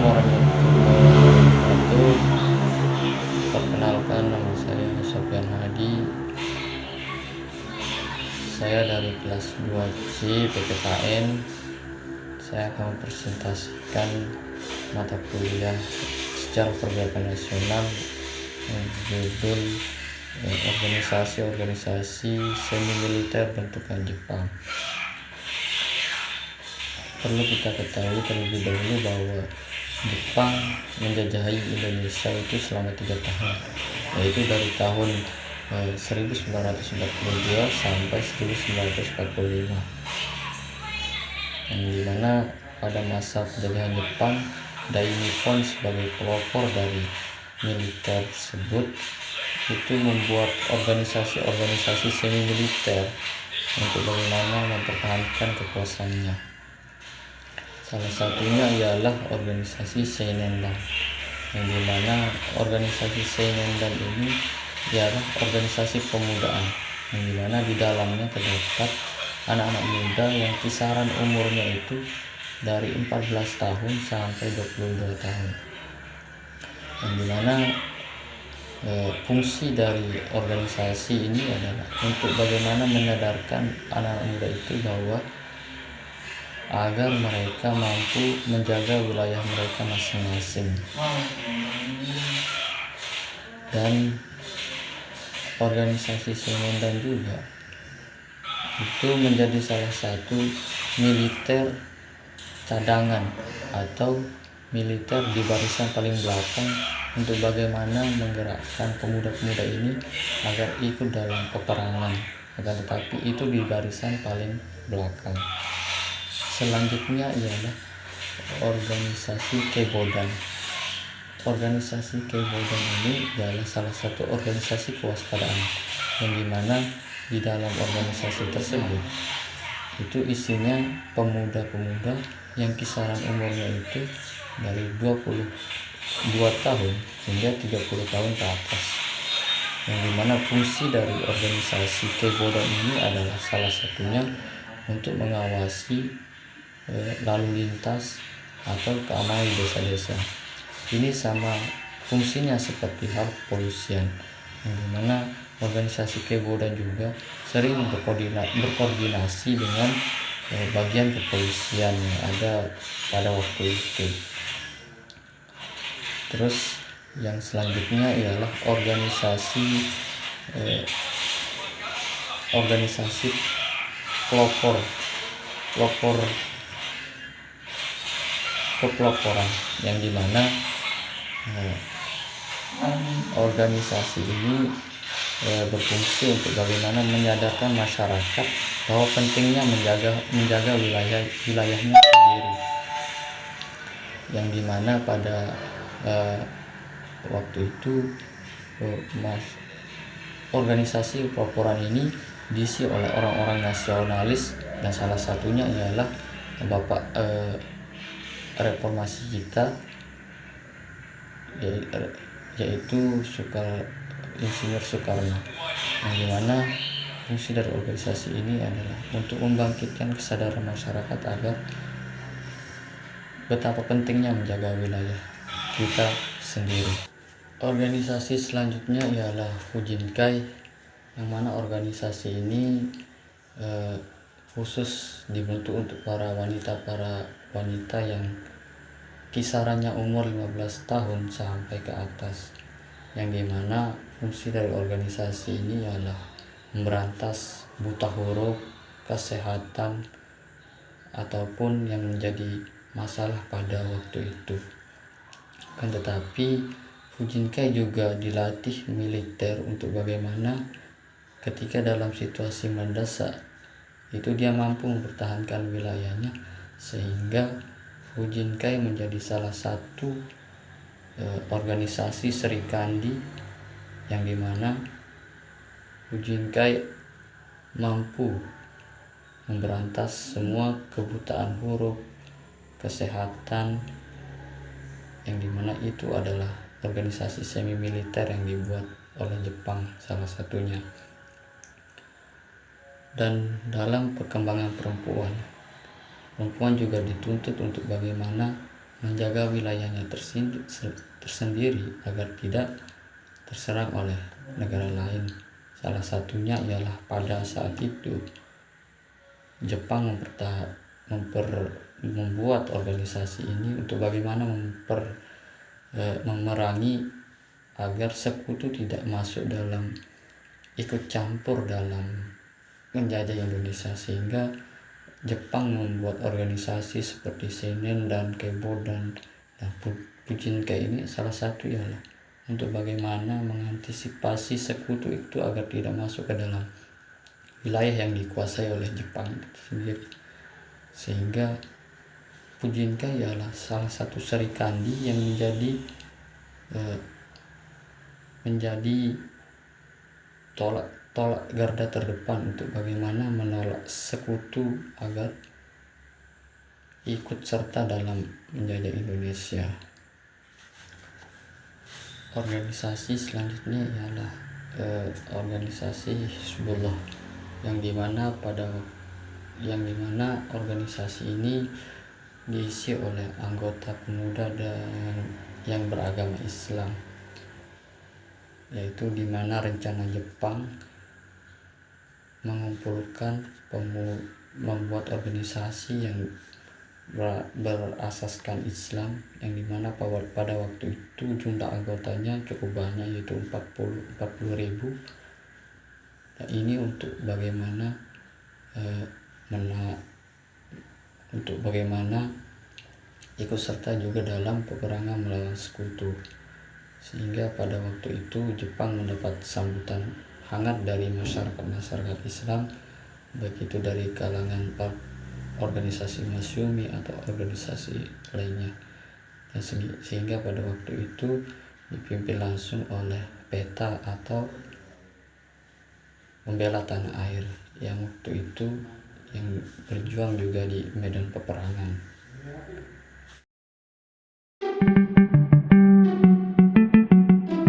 warahmatullahi wabarakatuh. Perkenalkan, nama saya Sofyan Hadi. Saya dari kelas 2C PPKN. Saya akan mempresentasikan mata kuliah sejarah pergerakan nasional yang berjudul organisasi-organisasi semi militer bentukan Jepang. Perlu kita ketahui terlebih dahulu bahwa Jepang menjajahi Indonesia itu selama 3 tahun, yaitu dari tahun 1942 sampai 1945, yang dimana pada masa penjajahan Jepang, Dai Nippon sebagai pelopor dari militer tersebut itu membuat organisasi-organisasi semi militer untuk bagaimana mempertahankan kekuasaannya. Salah satunya ialah organisasi Seinendan, yang dimana organisasi Seinendan ini ialah organisasi pemudaan, yang dimana di dalamnya terdapat anak-anak muda yang kisaran umurnya itu dari 14 tahun sampai 22 tahun, yang dimana fungsi dari organisasi ini adalah untuk bagaimana menyadarkan anak-anak muda itu bahwa agar mereka mampu menjaga wilayah mereka masing-masing. Dan organisasi Seinendan juga itu menjadi salah satu militer cadangan atau militer di barisan paling belakang untuk bagaimana menggerakkan pemuda-pemuda ini agar ikut dalam peperangan, akan tetapi itu di barisan paling belakang. Selanjutnya ialah organisasi Keibodan. Organisasi Keibodan ini adalah salah satu organisasi kewaspadaan, yang dimana di dalam organisasi tersebut itu isinya pemuda-pemuda yang kisaran umurnya itu dari 22 tahun hingga 30 tahun ke atas, yang dimana fungsi dari organisasi Keibodan ini adalah salah satunya untuk mengawasi lalu lintas atau keamanan di desa-desa. Ini sama fungsinya seperti hal kepolisian, yang dimana organisasi Keibodan juga sering berkoordinasi dengan bagian kepolisian yang ada pada waktu itu. Terus yang selanjutnya ialah organisasi kepeloporan, yang dimana organisasi ini berfungsi untuk bagaimana menyadarkan masyarakat bahwa pentingnya menjaga wilayahnya sendiri, yang dimana pada waktu itu organisasi peloporan ini diisi oleh orang-orang nasionalis, dan salah satunya ialah Bapak reformasi kita, yaitu Insinyur Soekarno, yang dimana fungsi dari organisasi ini adalah untuk membangkitkan kesadaran masyarakat agar betapa pentingnya menjaga wilayah kita sendiri. Organisasi selanjutnya ialah Fujinkai, yang mana organisasi ini khusus dibentuk untuk para wanita yang kisarannya umur 15 tahun sampai ke atas, yang dimana fungsi dari organisasi ini adalah memberantas buta huruf, kesehatan, ataupun yang menjadi masalah pada waktu itu. Kan tetapi Fujinkai juga dilatih militer untuk bagaimana ketika dalam situasi mendesak itu dia mampu mempertahankan wilayahnya, sehingga Fujinkai menjadi salah satu organisasi Serikandi, yang dimana Fujinkai mampu memberantas semua kebutaan huruf, kesehatan, yang dimana itu adalah organisasi semi militer yang dibuat oleh Jepang salah satunya. Dan dalam perkembangan perempuan juga dituntut untuk bagaimana menjaga wilayahnya tersendiri agar tidak terserang oleh negara lain. Salah satunya ialah pada saat itu Jepang membuat organisasi ini untuk bagaimana memerangi agar sekutu tidak masuk dalam ikut campur dalam menjajah Indonesia, sehingga Jepang membuat organisasi seperti Seinen dan Keibo dan Fujinkai ini. Salah satu ialah untuk bagaimana mengantisipasi sekutu itu agar tidak masuk ke dalam wilayah yang dikuasai oleh Jepang itu sendiri. Sehingga Fujinkai ialah salah satu serikandi yang menjadi tolak garda terdepan untuk bagaimana menolak sekutu agar ikut serta dalam menjajah Indonesia. Organisasi selanjutnya ialah organisasi Hizbullah, yang dimana organisasi ini diisi oleh anggota pemuda dan yang beragama Islam, yaitu dimana rencana Jepang mengumpulkan membuat organisasi yang berasaskan Islam, yang dimana pada waktu itu jumlah anggotanya cukup banyak, yaitu 40.000. Nah, ini untuk bagaimana ikut serta juga dalam peperangan melawan sekutu. Sehingga pada waktu itu Jepang mendapat sambutan hangat dari masyarakat Islam, baik itu dari kalangan organisasi Masyumi atau organisasi lainnya. Dan sehingga pada waktu itu dipimpin langsung oleh PETA atau Pembela Tanah Air, yang waktu itu yang berjuang juga di medan peperangan.